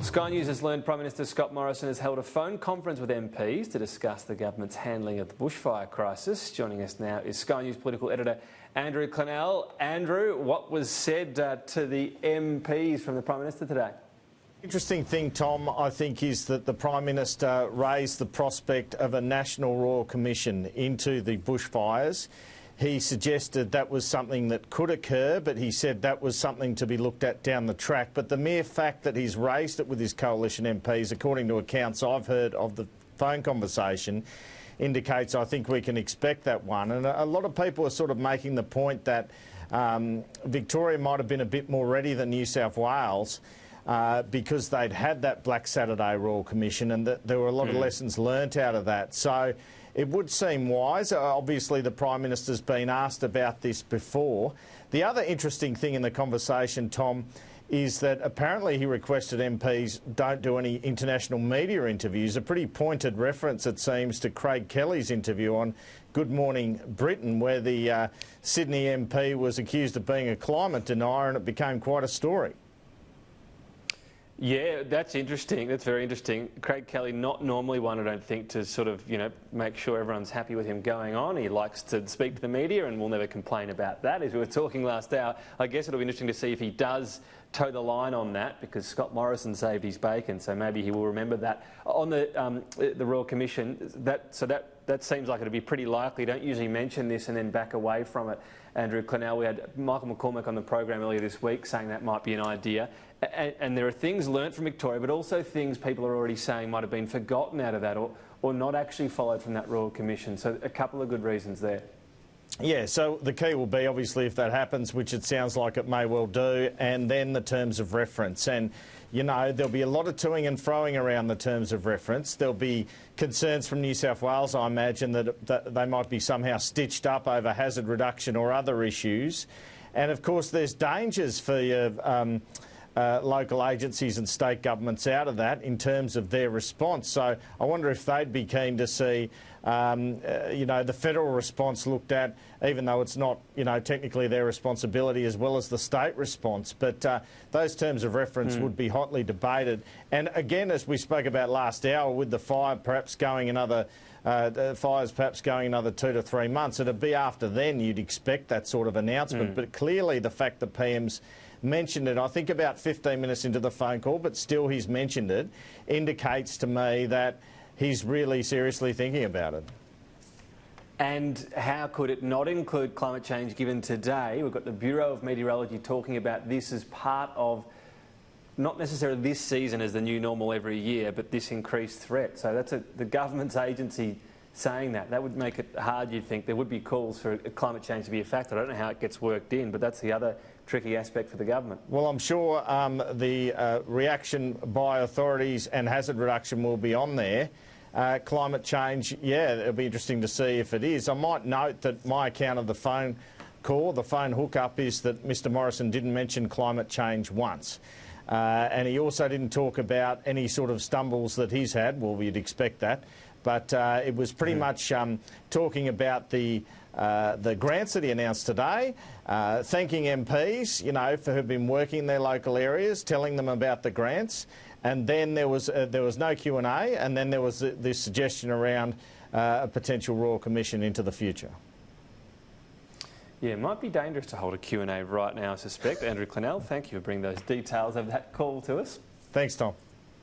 Sky News has learned Prime Minister Scott Morrison has held a phone conference with MPs to discuss the government's handling of the bushfire crisis. Joining us now is Sky News Political Editor Andrew Clennell. Andrew, what was said to the MPs from the Prime Minister today? Interesting thing, Tom, I think, is that the Prime Minister raised the prospect of a National Royal Commission into the bushfires. He suggested that was something that could occur, but he said that was something to be looked at down the track. But the mere fact that he's raised it with his coalition MPs, according to accounts I've heard of the phone conversation, indicates I think we can expect that one. And a lot of people are sort of making the point that Victoria might have been a bit more ready than New South Wales because they'd had that Black Saturday Royal Commission and that there were a lot of lessons learnt out of that. So it would seem wise. Obviously, the Prime Minister's been asked about this before. The other interesting thing in the conversation, Tom, is that apparently he requested MPs don't do any international media interviews. A pretty pointed reference, it seems, to Craig Kelly's interview on Good Morning Britain, where the Sydney MP was accused of being a climate denier, and it became quite a story. Yeah, that's interesting. That's very interesting. Craig Kelly, not normally one, I don't think, to sort of, make sure everyone's happy with him going on. He likes to speak to the media and we'll never complain about that. As we were talking last hour, I guess it'll be interesting to see if he does toe the line on that, because Scott Morrison saved his bacon, so maybe he will remember that. On the Royal Commission, that seems like it'd be pretty likely. Don't usually mention this and then back away from it. Andrew Clennell, we had Michael McCormack on the program earlier this week saying that might be an idea. And there are things learnt from Victoria, but also things people are already saying might have been forgotten out of that or not actually followed from that Royal Commission. So a couple of good reasons there. Yeah, so the key will be, obviously, if that happens, which it sounds like it may well do, and then the terms of reference. And, there'll be a lot of toing and froing around the terms of reference. There'll be concerns from New South Wales, I imagine, that they might be somehow stitched up over hazard reduction or other issues. And, of course, there's dangers for your local agencies and state governments out of that in terms of their response. So I wonder if they'd be keen to see, the federal response looked at, even though it's not, technically their responsibility, as well as the state response. But those terms of reference would be hotly debated. And again, as we spoke about last hour, with the fire perhaps going another fires perhaps going another 2 to 3 months, it'd be after then you'd expect that sort of announcement. But clearly the fact that PM's mentioned it, I think about 15 minutes into the phone call, but still he's mentioned it, indicates to me that he's really seriously thinking about it. And how could it not include climate change, given today we've got the Bureau of Meteorology talking about this as part of not necessarily this season as the new normal every year, but this increased threat. So that's the government's agency saying that. That would make it hard, you'd think. There would be calls for climate change to be a factor. I don't know how it gets worked in, but that's the other tricky aspect for the government. Well, I'm sure the reaction by authorities and hazard reduction will be on there. Climate change, yeah, it'll be interesting to see if it is. I might note that my account of the phone call, the phone hookup, is that Mr Morrison didn't mention climate change once. And he also didn't talk about any sort of stumbles that he's had. Well, we'd expect that. But it was pretty much talking about the grants that he announced today, thanking MPs, for who've been working in their local areas, telling them about the grants, and then there was no Q&A, and then there was this suggestion around a potential Royal Commission into the future. Yeah, it might be dangerous to hold a Q&A right now, I suspect. Andrew Clennell, thank you for bringing those details of that call to us. Thanks, Tom.